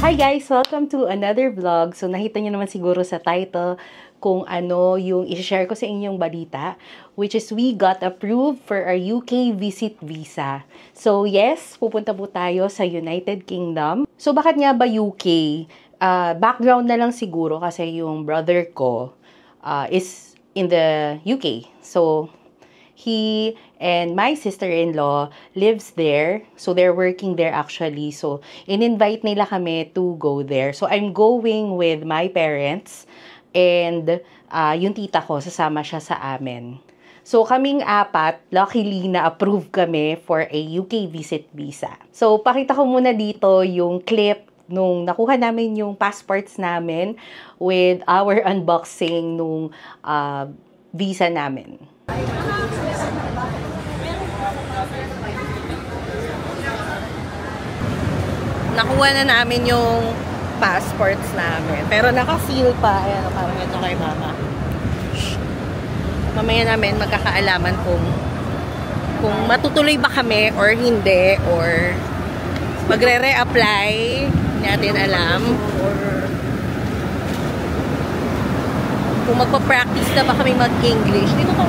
Hi guys! Welcome to another vlog. So nakita niyo naman siguro sa title kung ano yung i-share ko sa inyong balita, which is we got approved for our UK visit visa. So yes, pupunta po tayo sa United Kingdom. So bakit nga ba UK? Background na lang siguro kasi yung brother ko is in the UK. So he and my sister-in-law lives there. So, they're working there actually. So, in-invite nila kami to go there. So, I'm going with my parents and yung tita ko, sasama siya sa amin. So, kaming apat, luckily na-approve kami for a UK visit visa. So, pakita ko muna dito yung clip nung nakuha namin yung passports namin with our unboxing nung visa namin. Nakuha na namin yung passports namin. Pero naka-seal pa. Ayan, parang ito kay mama. Mamaya namin magkakaalaman kung matutuloy ba kami or hindi. Or magre-reapply. Hindi natin alam. Or kung magpa-practice na ba kami mag-English. Dito ko.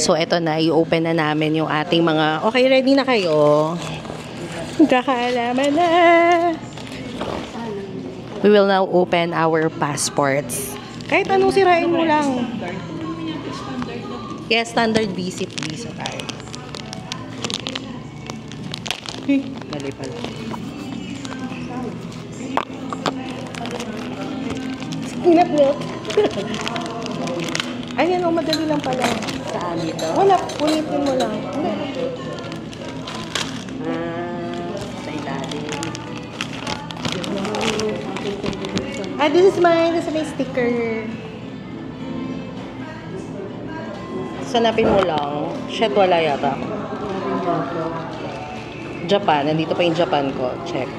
So, eto na. I-open na namin yung ating mga... Okay, ready na kayo? Kakaalaman na. We will now open our passports. Kahit anong sirain mo lang. Yes, standard visit visa tayo. Mali pala. Sinap-nap. Ay, yan o, madali lang pala. Saan dito? Wala, ulitin mo lang. This is mine. This is my sticker. Sanapin mo lang. Shit, wala yata. Japan. Nandito pa yung Japan ko. Check.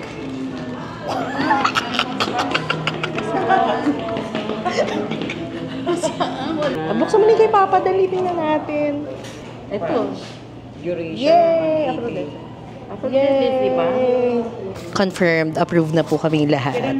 Buksan mo na kay Papa. Dali, tingnan natin. Ito. Yay! Yay! Confirmed. Approved na po kami lahat.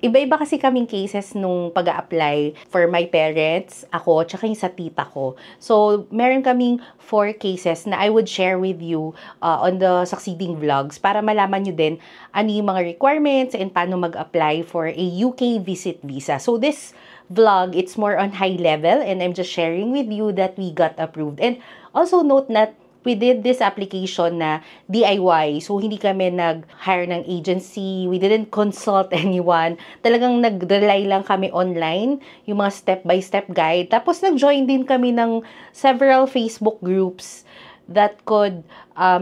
Iba-iba kasi kaming cases nung pag-a-apply for my parents, ako, tsaka yung sa tita ko. So, meron kaming 4 cases na I would share with you on the succeeding vlogs para malaman nyo din ano yung mga requirements and paano mag-apply for a UK visit visa. So, this vlog, it's more on high level and I'm just sharing with you that we got approved. And also note that we did this application na DIY. So, hindi kami nag-hire ng agency. We didn't consult anyone. Talagang nag-rely lang kami online, yung mga step-by-step guide. Tapos, nag-join din kami ng several Facebook groups that could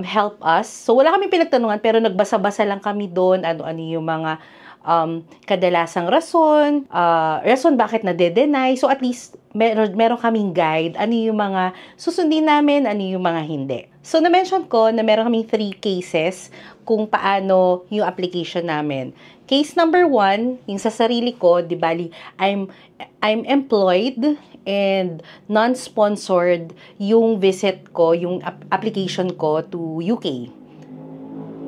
help us. So, wala kami pinagtanungan, pero nagbasa-basa lang kami doon. Ano-ano yung mga kadalasang rason bakit na-deny. So, at least, meron kaming guide. Ano yung mga susundin namin, ano yung mga hindi. So, na-mention ko na meron kaming 3 cases kung paano yung application namin. Case number 1, yung sa sarili ko, di bali, I'm employed and non-sponsored yung visit ko, yung application ko to UK.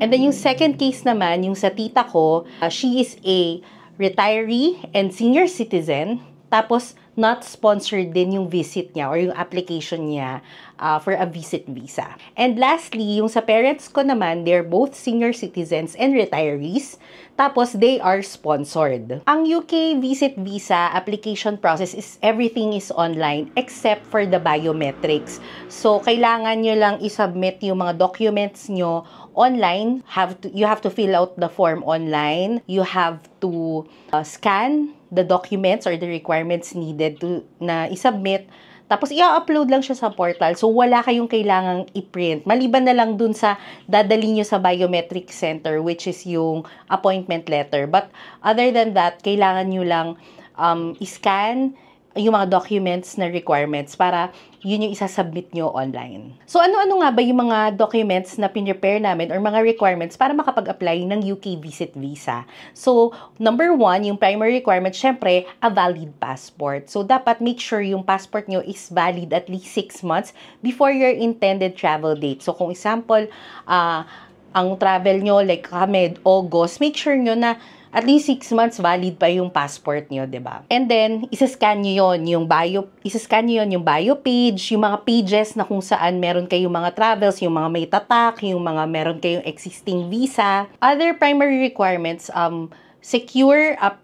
And then yung second case naman, yung sa tita ko, she is a retiree and senior citizen. Tapos, not sponsored din yung visit niya or yung application niya for a visit visa. And lastly, yung sa parents ko naman, they're both senior citizens and retirees. Tapos, they are sponsored. Ang UK visit visa application process is everything is online except for the biometrics. So, kailangan nyo lang isubmit yung mga documents nyo online. You have to fill out the form online. You have to scan the documents or the requirements needed na isubmit. Tapos, i-upload lang siya sa portal. So, wala kayong kailangang i-print. Maliban na lang dun sa dadali nyo sa biometric center, which is yung appointment letter. But, other than that, kailangan nyo lang i-scan yung mga documents na requirements para yun yung isasubmit nyo online. So, ano-ano nga ba yung mga documents na pinrepare namin or mga requirements para makapag-apply ng UK visit visa? So, number 1, yung primary requirement, syempre, a valid passport. So, dapat make sure yung passport nyo is valid at least 6 months before your intended travel date. So, kung example, ang travel nyo, like kami, August, make sure nyo na at least 6 months valid pa yung passport nyo, 'di ba? And then, isa-scan nyo yung bio page, yung mga pages na kung saan meron kayong mga travels, yung mga may tatak, yung mga meron kayong existing visa. Other primary requirements, secure a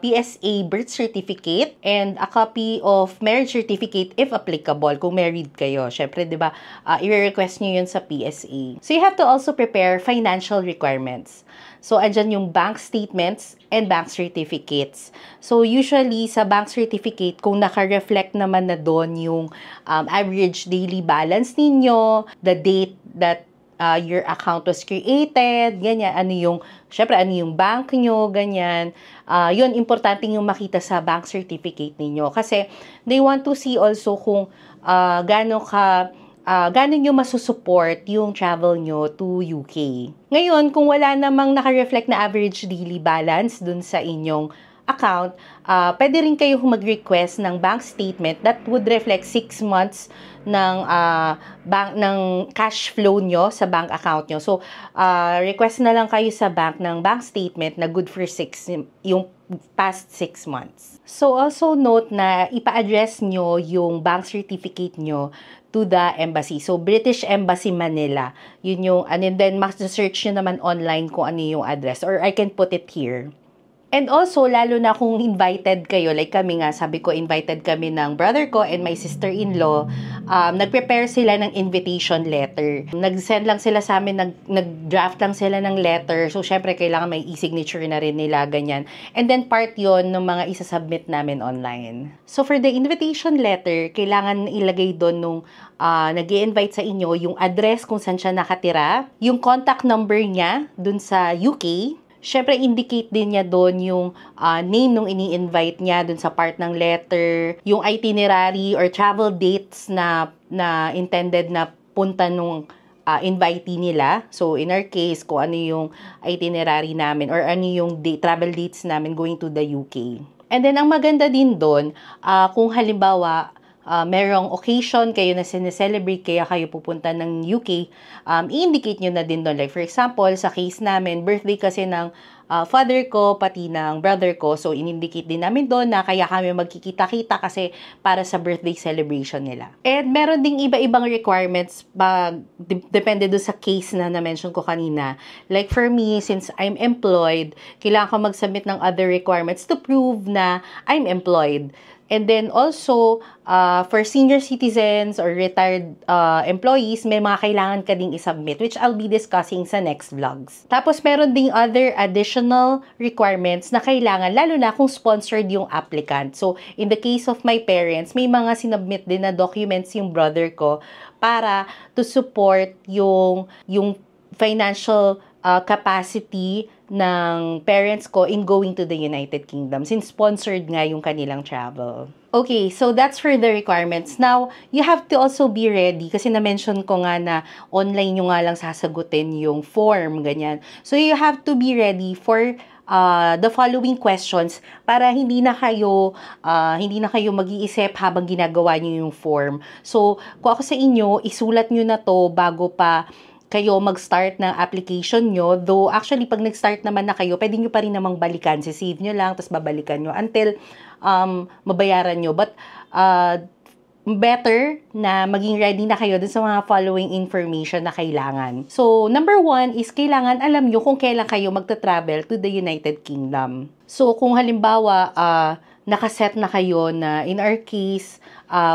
PSA birth certificate and a copy of marriage certificate if applicable, kung married kayo. Syempre, di ba, i-request nyo yun sa PSA. So, you have to also prepare financial requirements. So, andyan yung bank statements and bank certificates. So, usually, sa bank certificate, kung naka-reflect naman na doon yung average daily balance ninyo, the date that your account was created, ganyan, syempre, ano yung bank nyo, ganyan. Yun, importante yung makita sa bank certificate ninyo. Kasi, they want to see also kung gano'n nyo masusupport yung travel nyo to UK. Ngayon, kung wala namang naka-reflect na average daily balance dun sa inyong account, pwede rin kayo mag-request ng bank statement that would reflect 6 months ng cash flow nyo sa bank account nyo. So, request na lang kayo sa bank ng bank statement na good for yung past 6 months. So, also note na ipa-address nyo yung bank certificate nyo to the embassy. So, British Embassy Manila. Yun yung, and then, mas-search nyo naman online kung ano yung address. Or I can put it here. And also, lalo na kung invited kayo, like kami nga, sabi ko, invited kami ng brother ko and my sister-in-law, nag-prepare sila ng invitation letter. Nag-send lang sila sa amin, nag-draft lang sila ng letter. So, syempre, kailangan may e-signature na rin nila, ganyan. And then, part yon ng mga isa-submit namin online. So, for the invitation letter, kailangan ilagay doon nung nag-i-invite sa inyo yung address kung saan siya nakatira, yung contact number niya dun sa UK. Syempre, indicate din niya doon yung name nung ini-invite niya doon sa part ng letter, yung itinerary or travel dates na intended na punta nung invitee nila. So, in our case, kung ano yung itinerary namin or ano yung travel dates namin going to the UK. And then, ang maganda din doon, kung halimbawa, merong occasion kayo na sineselebrate kaya kayo pupunta ng UK, i-indicate nyo na din doon. Like for example, sa case namin, birthday kasi ng father ko, pati ng brother ko. So, in-indicate din namin doon na kaya kami magkikita-kita kasi para sa birthday celebration nila. And meron ding iba-ibang requirements depende doon sa case na na-mention ko kanina. Like for me, since I'm employed, kailangan ko mag-submit ng other requirements to prove na I'm employed. And then also, for senior citizens or retired employees, may mga kailangan ka ding isubmit, which I'll be discussing sa next vlogs. Tapos, meron ding other additional requirements na kailangan, lalo na kung sponsored yung applicant. So, in the case of my parents, may mga sinubmit din na documents yung brother ko para to support yung financial capacity ng parents ko in going to the United Kingdom since sponsored nga yung kanilang travel. Okay, so that's for the requirements. Now, you have to also be ready kasi na-mention ko nga na online nyo nga lang sasagutin yung form, ganyan. So, you have to be ready for the following questions para hindi na kayo mag-iisip habang ginagawa nyo yung form. So, kung ako sa inyo, isulat nyo na to bago pa kayo mag-start ng application nyo. Though, actually, pag nag-start naman na kayo, pwede nyo pa rin namang balikan. Save nyo lang, tapos babalikan nyo until mabayaran nyo. But, better na maging ready na kayo dun sa mga following information na kailangan. So, number 1 is kailangan alam nyo kung kailan kayo magta-travel to the United Kingdom. So, kung halimbawa, nakaset na kayo na, in our case,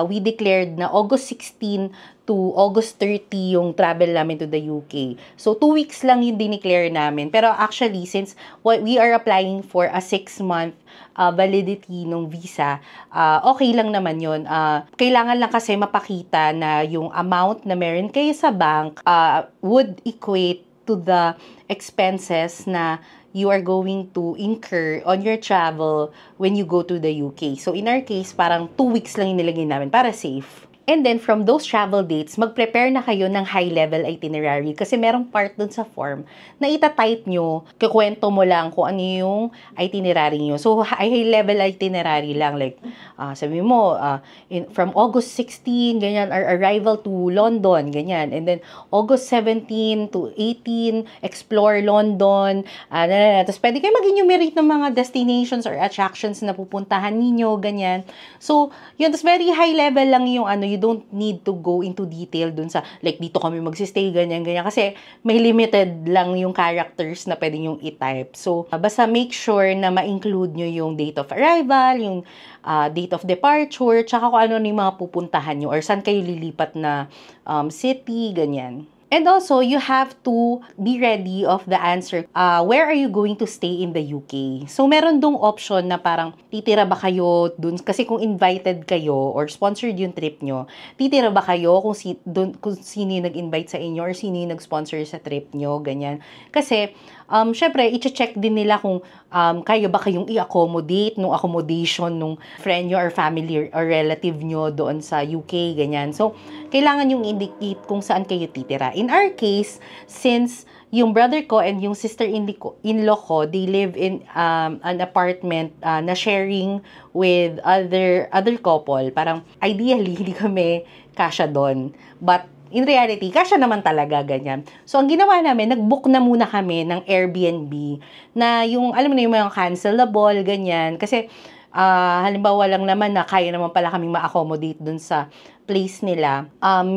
we declared na August 16 to August 30 yung travel namin to the UK. So, 2 weeks lang yung dineclare namin. Pero actually, since we are applying for a 6-month validity ng visa, okay lang naman yun. Kailangan lang kasi mapakita na yung amount na meron kayo sa bank would equate to the expenses na you are going to incur on your travel when you go to the UK. So, in our case, parang 2 weeks lang yung nilagay namin para safe. And then, from those travel dates, mag-prepare na kayo ng high-level itinerary kasi merong part dun sa form na itatype nyo, kukwento mo lang kung ano yung itinerary nyo. So, high-level itinerary lang. Like, sabi mo, from August 16, ganyan, our arrival to London, ganyan. And then, August 17 to 18, explore London. Tapos, pwede kayo mag-enumerate ng mga destinations or attractions na pupuntahan ninyo, ganyan. So, yun, tapos very high-level lang yung you don't need to go into detail dun sa, like, dito kami magsistay, ganyan. Kasi may limited lang yung characters na pwede yung i-type. So, basta make sure na ma-include nyo yung date of arrival, yung date of departure, tsaka kung ano yung mga pupuntahan nyo or saan kayo lilipat na city, ganyan. And also, you have to be ready of the answer, where are you going to stay in the UK? So, meron dong option na parang titira ba kayo dun? Kasi kung invited kayo or sponsored yung trip nyo, titira ba kayo kung sino yung nag-invite sa inyo or sino yung nag-sponsor sa trip nyo, ganyan. Kasi, syempre, i-check din nila kung kaya ba kayong i-accommodate nung accommodation nung friend nyo or family or relative nyo doon sa UK, ganyan. So, kailangan yung indicate kung saan kayo titira. In our case, since yung brother ko and yung sister-in-law ko, they live in an apartment na sharing with other couple. Parang, ideally, hindi kami kasya doon. But, in reality, kasya naman talaga, ganyan. So, ang ginawa namin, nag-book na muna kami ng Airbnb na yung, alam mo na yung mga cancelable, ganyan. Kasi, halimbawa lang naman na kaya naman pala kaming ma-accommodate dun sa place nila,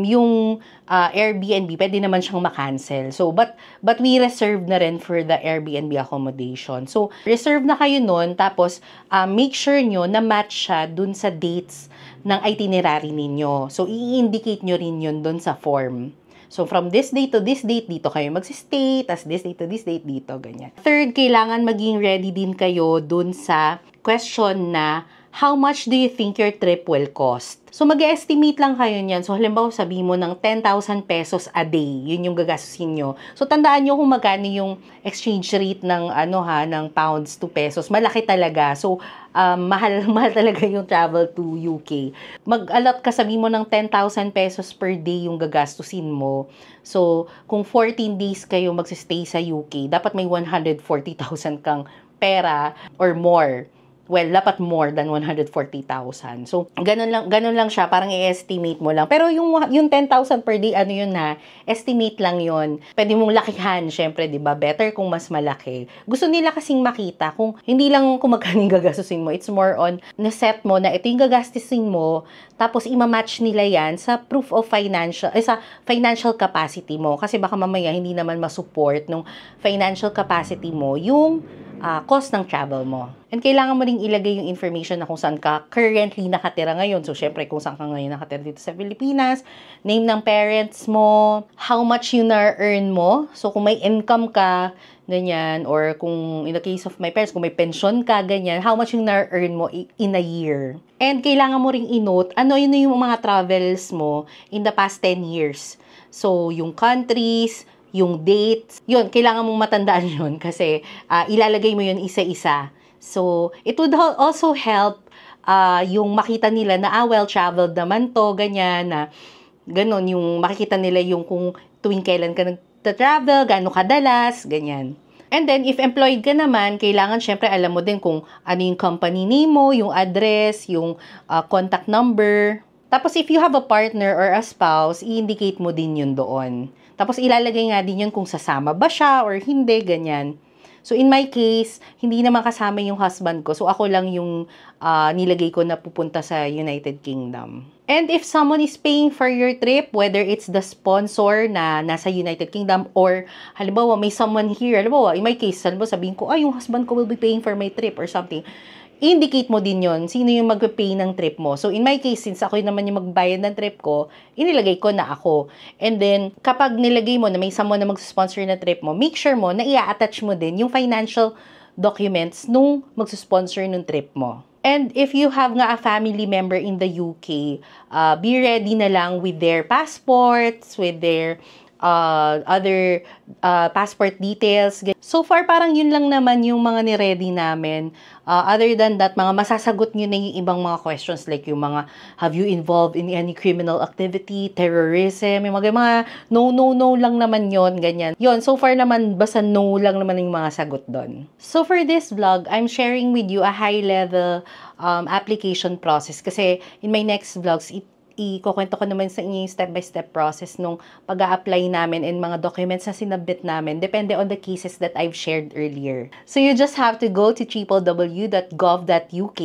yung Airbnb, pwede naman siyang ma-cancel. So, but we reserve na rin for the Airbnb accommodation. So, reserve na kayo nun, tapos make sure nyo na match siya dun sa dates ng itinerary ninyo. So, i-indicate nyo rin yun dun sa form. So, from this date to this date, dito kayo magsistay, tas this date to this date, dito, ganyan. Third, kailangan maging ready din kayo dun sa question na, how much do you think your trip will cost? So, mag-estimate lang kayo niyan. So, halimbawa, sabihin mo ng 10,000 pesos a day. Yun yung gagastusin nyo. So, tandaan nyo kung magkano yung exchange rate ng, ng pounds to pesos. Malaki talaga. So, mahal talaga yung travel to UK. Mag-allot ka, sabihin mo ng 10,000 pesos per day yung gagastusin mo. So, kung 14 days kayo magsistay sa UK, dapat may 140,000 kang pera or more. Well, dapat more than 140,000. So, ganun lang siya, parang i-estimate mo lang. Pero yung 10,000 per day, yun na, estimate lang yun. Pwede mong lakihan, syempre, 'di ba? Better kung mas malaki. Gusto nila kasing makita kung hindi lang kung magkano yung gagastusin mo. It's more on na-set mo na ito yung gagastusin mo, tapos ima-match nila yan sa proof of sa financial capacity mo. Kasi baka mamaya hindi naman ma-support nung financial capacity mo yung cost ng travel mo. And kailangan mo ring ilagay yung information na kung saan ka currently nakatira ngayon. So, syempre, kung saan ka ngayon nakatira dito sa Pilipinas, name ng parents mo, how much yun na-earn mo. So, kung may income ka, ganyan, or kung in the case of my parents, kung may pension ka, ganyan, how much yung na-earn mo in a year. And kailangan mo ring i-note, yun yung mga travels mo in the past 10 years. So, yung countries, yung dates, yun, kailangan mong matandaan yun kasi ilalagay mo yun isa-isa. So, it would also help yung makita nila na, well-traveled naman to, ganyan, na ganon, yung makikita nila yung kung tuwing kailan ka nagta-travel, gaano kadalas, ganyan. And then, if employed ka naman, kailangan syempre alam mo din kung ano yung company name mo, yung address, yung contact number. Tapos, if you have a partner or a spouse, i-indicate mo din yun doon. Tapos, ilalagay nga din yun kung sasama ba siya or hindi, ganyan. So, in my case, hindi naman kasama yung husband ko. So, ako lang yung nilagay ko na pupunta sa United Kingdom. And if someone is paying for your trip, whether it's the sponsor na nasa United Kingdom or, halimbawa, may someone here, halimbawa, in my case, halimbawa, sabihin ko, yung husband ko will be paying for my trip or something. Indicate mo din yon sino yung mag-pay ng trip mo. So, in my case, since ako naman yung magbayad ng trip ko, inilagay ko na ako. And then, kapag nilagay mo na may someone na mag-sponsor na trip mo, make sure mo na i-attach mo din yung financial documents nung mag-sponsor ng trip mo. And if you have nga a family member in the UK, be ready na lang with their passports, with their other passport details. So far, parang yun lang naman yung mga ni-ready namin. Other than that, mga masasagot nyo na yung ibang mga questions like yung mga, have you involved in any criminal activity, terrorism, yung mga no, no, no lang naman yon ganyan. Yon, so far naman, basta no lang naman yung mga sagot doon. So for this vlog, I'm sharing with you a high-level application process kasi in my next vlogs, ikukwento ko naman sa inyo yung step-by-step process nung pag-a-apply namin and mga documents na sinabit namin. Depende on the cases that I've shared earlier. So you just have to go to www.gov.uk.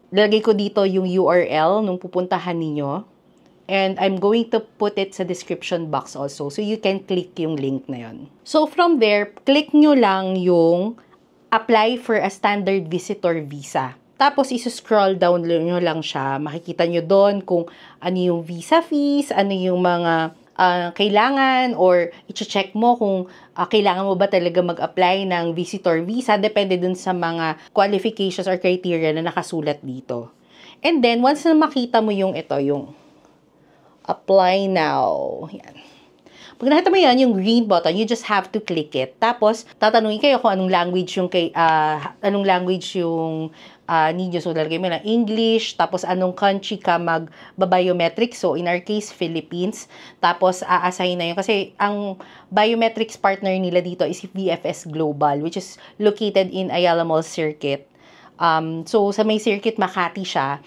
Lalagay ko dito yung URL nung pupuntahan ninyo. And I'm going to put it sa description box also. So you can click yung link na yon. So from there, click nyo lang yung apply for a standard visitor visa. Tapos, iso-scroll down nyo lang siya. Makikita nyo doon kung ano yung visa fees, ano yung mga kailangan, or i-check mo kung kailangan mo ba talaga mag-apply ng visitor visa. Depende dun sa mga qualifications or criteria na nakasulat dito. And then, once na makita mo yung ito, yung apply now. Yan. Pag nakita mo yan, yung green button, you just have to click it. Tapos, tatanungin kayo kung anong language yung need nyo. So, lalagay mo lang English, tapos anong country ka mag-biometrics. So, in our case, Philippines. Tapos, a-assign na yun. Kasi, ang biometrics partner nila dito is VFS Global, which is located in Ayala Mall Circuit. So, sa may circuit, Makati siya.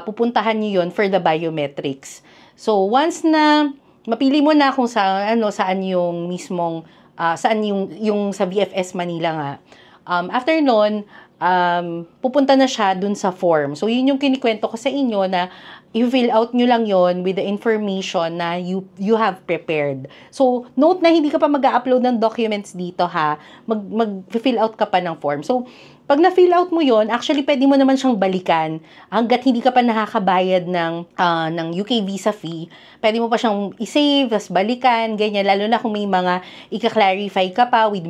Pupuntahan nyo yun for the biometrics. So, once na mapili mo na kung saan yung mismong, saan yung sa VFS Manila nga. After nun, pupunta na siya dun sa form. So, yun yung kinikwento ko sa inyo na i-fill out nyo lang yon with the information na you have prepared. So, note na hindi ka pa mag-upload ng documents dito ha. Mag-fill out ka pa ng form. So, pag na-fill out mo yon, actually, pwede mo naman siyang balikan hanggat hindi ka pa nakakabayad ng UK visa fee. Pwede mo pa siyang i-save, tapos balikan, ganyan. Lalo na kung may mga i-clarify ka pa with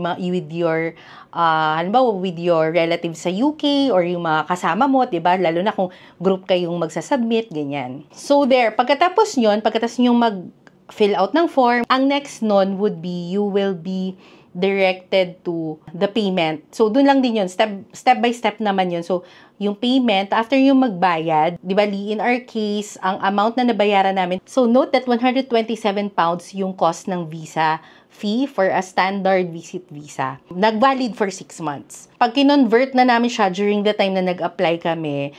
your halimbawa with your relatives sa UK or yung mga kasama mo, diba? Lalo na kung group kayong magsasubmit, ganyan. So there, pagkatapos nyo mag-fill out ng form, ang next nun would be, you will be directed to the payment. So, dun lang din yun. Step by step naman yun. So, yung payment, after yung magbayad, di ba, in our case, ang amount na nabayaran namin. So, note that 127 pounds yung cost ng visa fee for a standard visit visa. Nag-valid for 6 months. Pag kinonvert na namin siya during the time na nag-apply kami,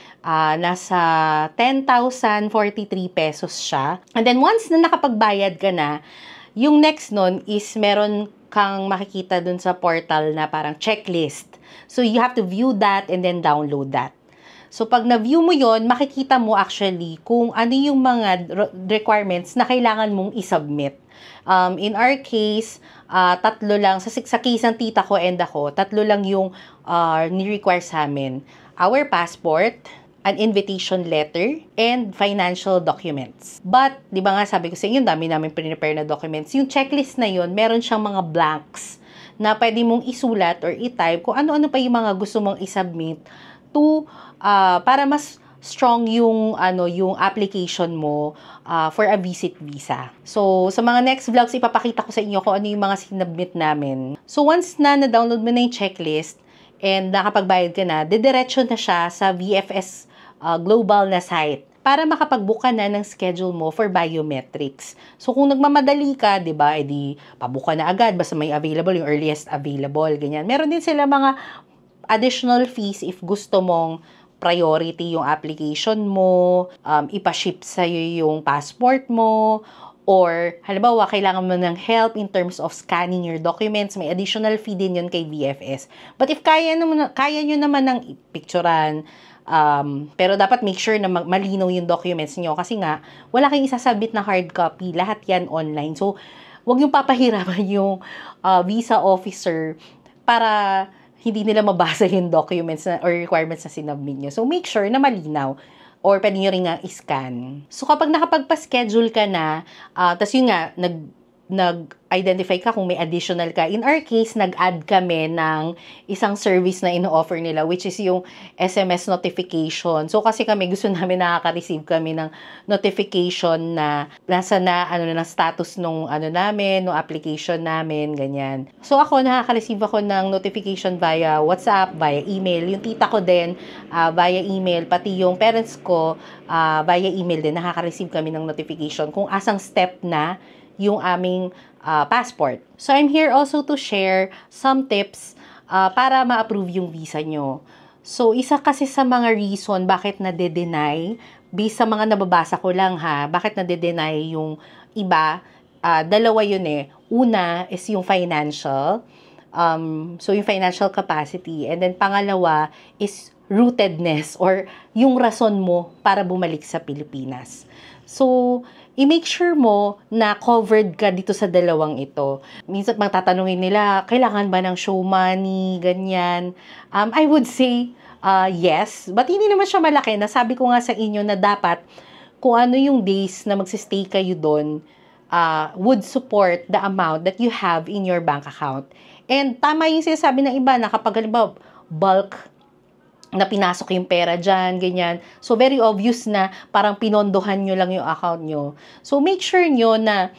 nasa 10,043 pesos siya. And then, once na nakapagbayad ka na, yung next nun is meron kang makikita dun sa portal na parang checklist. So, you have to view that and then download that. So, pag na-view mo yon, makikita mo actually kung ano yung mga requirements na kailangan mong isubmit. In our case, tatlo lang, sa case ng tita ko and ako, tatlo lang yung ni-require sa amin. Our passport, an invitation letter, and financial documents. But, di ba nga sabi ko sa inyo, dami namin prepare na documents. Yung checklist na yun, meron siyang mga blanks na pwede mong isulat or i-type kung ano-ano pa yung mga gusto mong isubmit to, para mas strong yung application mo for a visit visa. So, sa mga next vlogs, ipapakita ko sa inyo kung ano yung mga sinubmit namin. So, once na-download mo na yung checklist and nakapagbayad ka na, didiretso na siya sa VFS Global na site para makapag-book ka na ng schedule mo for biometrics. So, kung nagmamadali ka, di ba, edi pabuka na agad, basta may available, yung earliest available, ganyan. Meron din sila mga additional fees if gusto mong priority yung application mo, ipaship sa'yo yung passport mo, or halimbawa, kailangan mo ng help in terms of scanning your documents, may additional fee din yun kay VFS. But if kaya nyo naman ng picturean, pero dapat make sure na malinaw yung documents nyo kasi nga, wala kayong isasabit na hard copy. Lahat yan online. So, huwag yung papahirapan yung visa officer para hindi nila mabasa yung documents or requirements na sinubmit nyo. So, make sure na malinaw. Or pwede nyo rin nga i-scan. So, kapag nakapagpa-schedule ka na, tas yun nga, nag-identify ka kung may additional ka. In our case, nag-add kami ng isang service na ino-offer nila, which is yung SMS notification. So, kasi kami, gusto namin nakaka-receive kami ng notification na nasa na, na status nung namin, nung application namin, ganyan. So, ako, nakaka-receive ako ng notification via WhatsApp, via email. Yung tita ko din, via email. Pati yung parents ko, via email din, nakaka-receive kami ng notification kung asang step na yung aming passport. So, I'm here also to share some tips para ma-approve yung visa nyo. So, isa kasi sa mga reason bakit nade-deny, based sa mga nababasa ko lang bakit nade-deny yung iba, dalawa yun eh. Una is yung financial. So, yung financial capacity. And then, pangalawa is rootedness or yung rason mo para bumalik sa Pilipinas. So, i-make sure mo na covered ka dito sa dalawang ito. Minsan magtatanungin nila, kailangan ba ng show money, ganyan. I would say yes, but hindi naman siya malaki. Nasabi ko nga sa inyo na dapat kung ano yung days na magsistay kayo doon would support the amount that you have in your bank account. And tama yung sinasabi ng iba na kapag halimbawa bulk na pinasok yung pera dyan, ganyan. So, very obvious na parang pinondohan nyo lang yung account nyo. So, make sure nyo na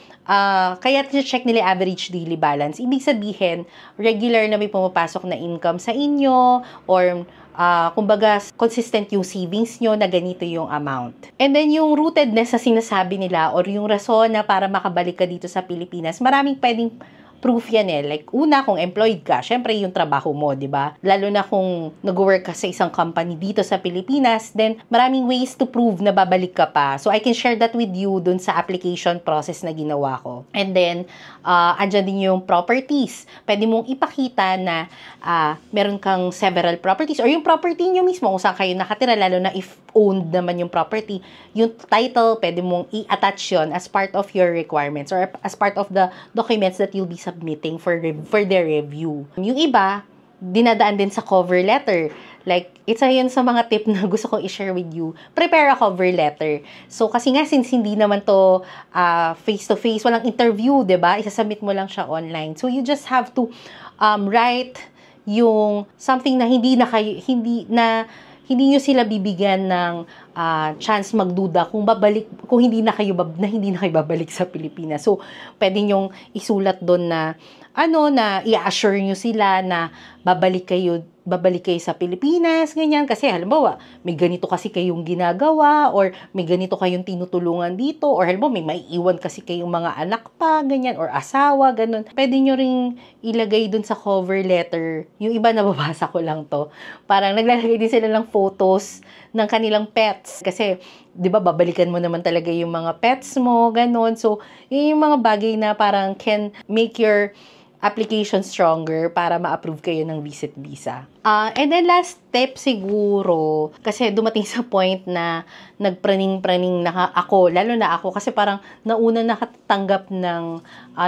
kaya check nila average daily balance. Ibig sabihin, regular na may pumapasok na income sa inyo or kumbaga, consistent yung savings nyo na ganito yung amount. And then, yung rootedness na sinasabi nila or yung rason na para makabalik ka dito sa Pilipinas, maraming pwedeng proof yan eh. Like, una, kung employed ka, syempre yung trabaho mo, di ba? Lalo na kung nag-work ka sa isang company dito sa Pilipinas, then maraming ways to prove na babalik ka pa. So, I can share that with you dun sa application process na ginawa ko. And then, andyan din yung properties. Pwede mong ipakita na meron kang several properties or yung property nyo mismo kung saan kayo nakatira, lalo na if owned naman yung property, yung title, pwede mong i-attach yun as part of your requirements or as part of the documents that you'll be submitting for their review. Yung iba, dinadaan din sa cover letter. Like, isa yun sa mga tip na gusto kong i-share with you. Prepare a cover letter. So, kasi nga, since hindi naman to face-to-face, walang interview, diba? Isasubmit mo lang siya online. So, you just have to write yung something na hindi nyo sila bibigyan ng chance magduda kung hindi na kayo babalik sa Pilipinas. So, pwede nyong isulat doon na na i-assure nyo sila na babalik kayo sa Pilipinas, ganyan. Kasi halimbawa, may ganito kasi kayong ginagawa or may ganito kayong tinutulungan dito or halimbawa, may maiiwan kasi kayong mga anak pa, ganyan, or asawa, ganun. Pwede nyo ring ilagay dun sa cover letter. Yung iba nababasa ko lang to. Parang naglalagay din sila ng photos ng kanilang pets. Kasi, di ba, babalikan mo naman talaga yung mga pets mo, ganun. So, yun yung mga bagay na parang can make your application stronger para ma-approve kayo ng visit visa. And then last step siguro, kasi dumating sa point na nagpraning-praning na ako, lalo na ako, kasi parang nauna nakatanggap ng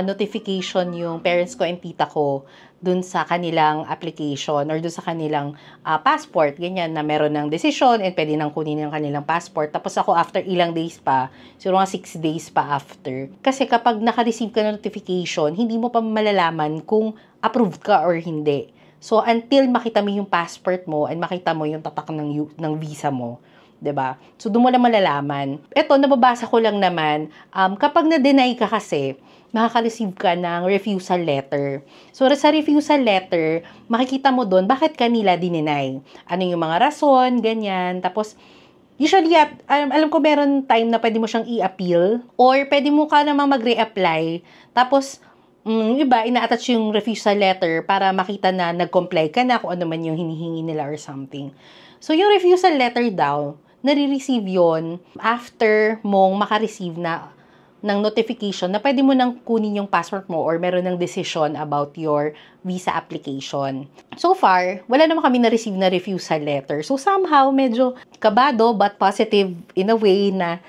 notification yung parents ko and tita ko dun sa kanilang application or dun sa kanilang passport, ganyan, na meron ng desisyon and pwede nang kunin yung kanilang passport. Tapos ako after ilang days pa, siguro mga 6 days pa after. Kasi kapag naka-receive ka ng notification, hindi mo pa malalaman kung approved ka or hindi. So, until makita mo yung passport mo and makita mo yung tatak ng visa mo, 'di ba? So, doon mo lang malalaman. Ito, nababasa ko lang naman, kapag na-deny ka kasi, makaka-receive ka ng refusal letter. So, sa refusal letter, makikita mo doon bakit kanila dininay. Ano yung mga rason, ganyan. Tapos, usually, alam ko meron time na pwede mo siyang i-appeal or pwede mo ka namang mag-reapply. Tapos, iba, ina-attach yung refusal letter para makita na nag-comply ka na kung ano man yung hinihingi nila or something. So, yung refusal letter daw, nare-receive yon after mong maka-receive ng notification na pwede mo nang kunin yung passport mo or meron ng decision about your visa application. So far, wala naman kami na-receive na refusal letter. So somehow, medyo kabado but positive in a way na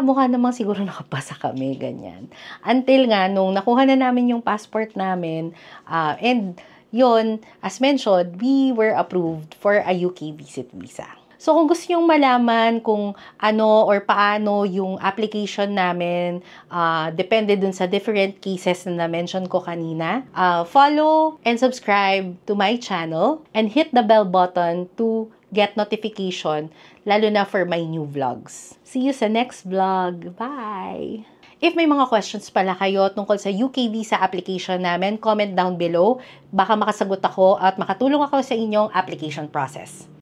mukha namang siguro nakapasa kami, ganyan. Until nga, nung nakuha na namin yung passport namin, and yon, as mentioned, we were approved for a UK visit visa. So, kung gusto nyong malaman kung ano or paano yung application namin, depende dun sa different cases na na-mention ko kanina, follow and subscribe to my channel and hit the bell button to get notification, lalo na for my new vlogs. See you sa next vlog. Bye! If may mga questions pala kayo tungkol sa UK visa application namin, comment down below. Baka makasagot ako at makatulong ako sa inyong application process.